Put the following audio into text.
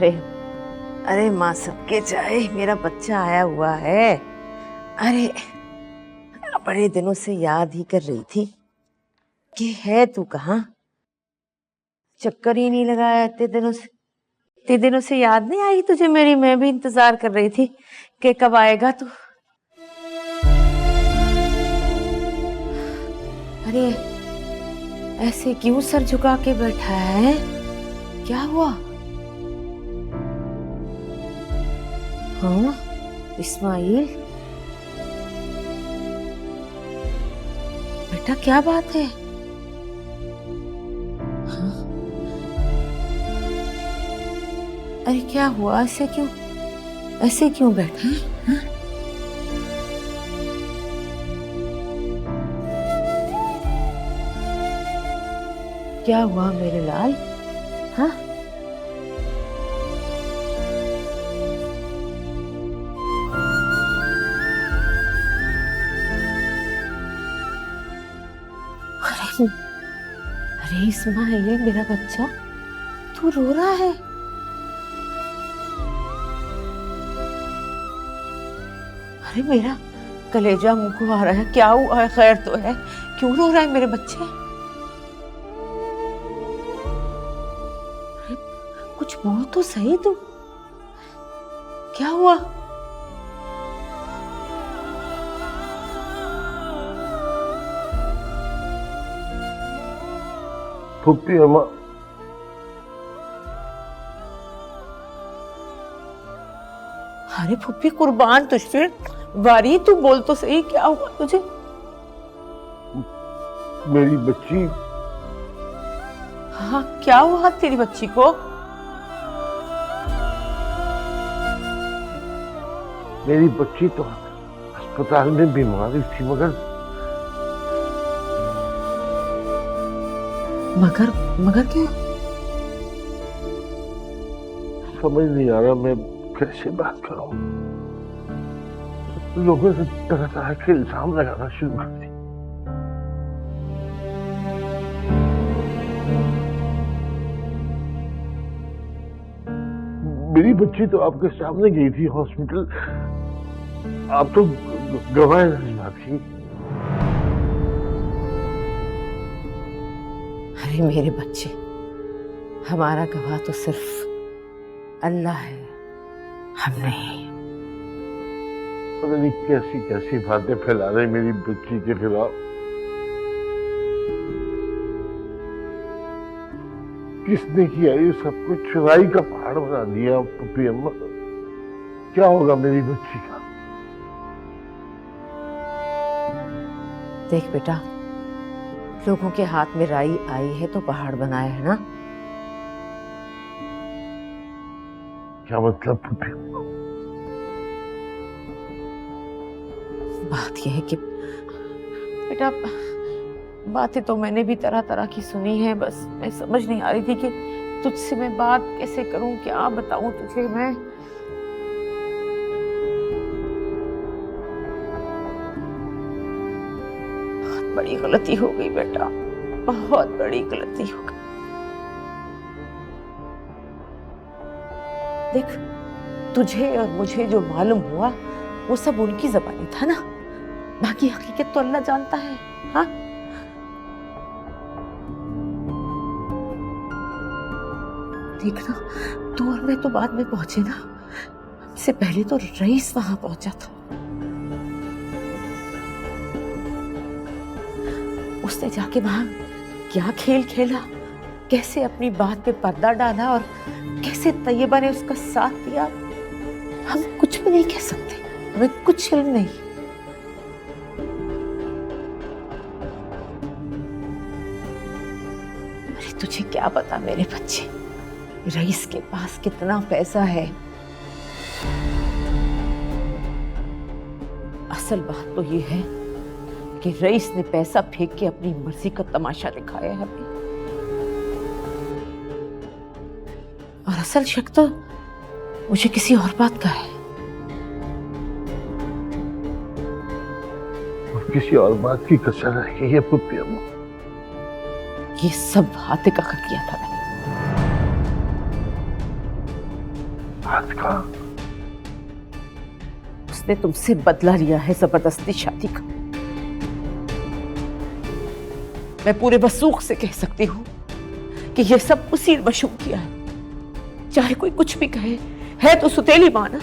अरे अरे माँ सबके चाहे मेरा बच्चा आया हुआ है। अरे बड़े दिनों से याद ही कर रही थी कि है तू कहाँ, चक्कर ही नहीं लगाया इतने दिनों से। इतने दिनों से याद नहीं आई तुझे मेरी? मैं भी इंतजार कर रही थी कि कब आएगा तू। अरे ऐसे क्यों सर झुका के बैठा है? क्या हुआ? हाँ इस्माइल बेटा, क्या बात है? हाँ? अरे क्या हुआ? ऐसे क्यों बैठा है? हाँ? क्या हुआ मेरे लाल? हाँ? अरे इस्माइल मेरा बच्चा, तू रो रहा है? अरे मेरा कलेजा मुंह को आ रहा है। क्या हुआ है? खैर तो है? क्यों रो रहा है मेरे बच्चे? अरे कुछ बोल तो सही तू, क्या हुआ? फुप्पी अम्मा, अरे फुप्पी कुर्बान तुझ पे वारी, तू बोल तो सही, क्या हुआ तुझे? मेरी बच्ची। हाँ क्या हुआ तेरी बच्ची को? मेरी बच्ची तो अस्पताल में बीमार थी, मगर क्या? समझ नहीं आ रहा मैं कैसे बात करूं। लोगों से तरह तरह के इल्जाम लगाना शुरू कर दिए। मेरी बच्ची तो आपके सामने गई थी हॉस्पिटल, आप तो गवाह थी। अरे मेरे बच्चे, हमारा गवाह तो सिर्फ अल्लाह है, हम नहीं। पता नहीं कैसी कैसी बातें फैला रहे मेरी बच्ची के खिलाफ। किसने किया ये सब कुछ? चुराई का पहाड़ बना दिया पप्पी अम्मा। क्या होगा मेरी बच्ची का? देख बेटा, लोगों के हाथ में राई आई है तो पहाड़ बनाया है ना। क्या मतलब पप्पी अम्मा? बात यह है कि बेटा, बातें तो मैंने भी तरह तरह की सुनी है, बस मैं समझ नहीं आ रही थी कि तुझसे मैं बात कैसे करूं, क्या बताऊं तुझे मैं। बहुत बड़ी गलती हो गई बेटा, बहुत बड़ी गलती हो गई। देख, तुझे और मुझे जो मालूम हुआ वो सब उनकी ज़बानी था ना, बाकी हकीकत तो अल्लाह जानता है। हाँ, देखना, तू और मैं तो बाद में पहुंचे ना, हमसे पहले तो रईस वहां पहुंचा था। उसने जाके वहां क्या खेल खेला, कैसे अपनी बात पे पर्दा डाला और कैसे तैयबा ने उसका साथ दिया, हम कुछ भी नहीं कह सकते, हमें कुछ इल्म नहीं। अरे तुझे क्या पता मेरे बच्चे, रईस के पास कितना पैसा है। असल बात तो ये है कि रईस ने पैसा फेंक के अपनी मर्जी का तमाशा दिखाया है हमें, और असल शक तो मुझे किसी और बात का है। और किसी और बात की कसर रही है पप्पी अम्मा? ये सब हातिका का किया था मैंने। आज का उसने तुमसे बदला लिया है जबरदस्ती शादी का। मैं पूरे वसूख से कह सकती हूँ कि ये सब उसी मशूक किया है। चाहे कोई कुछ भी कहे, है तो सुतेली माँ ना।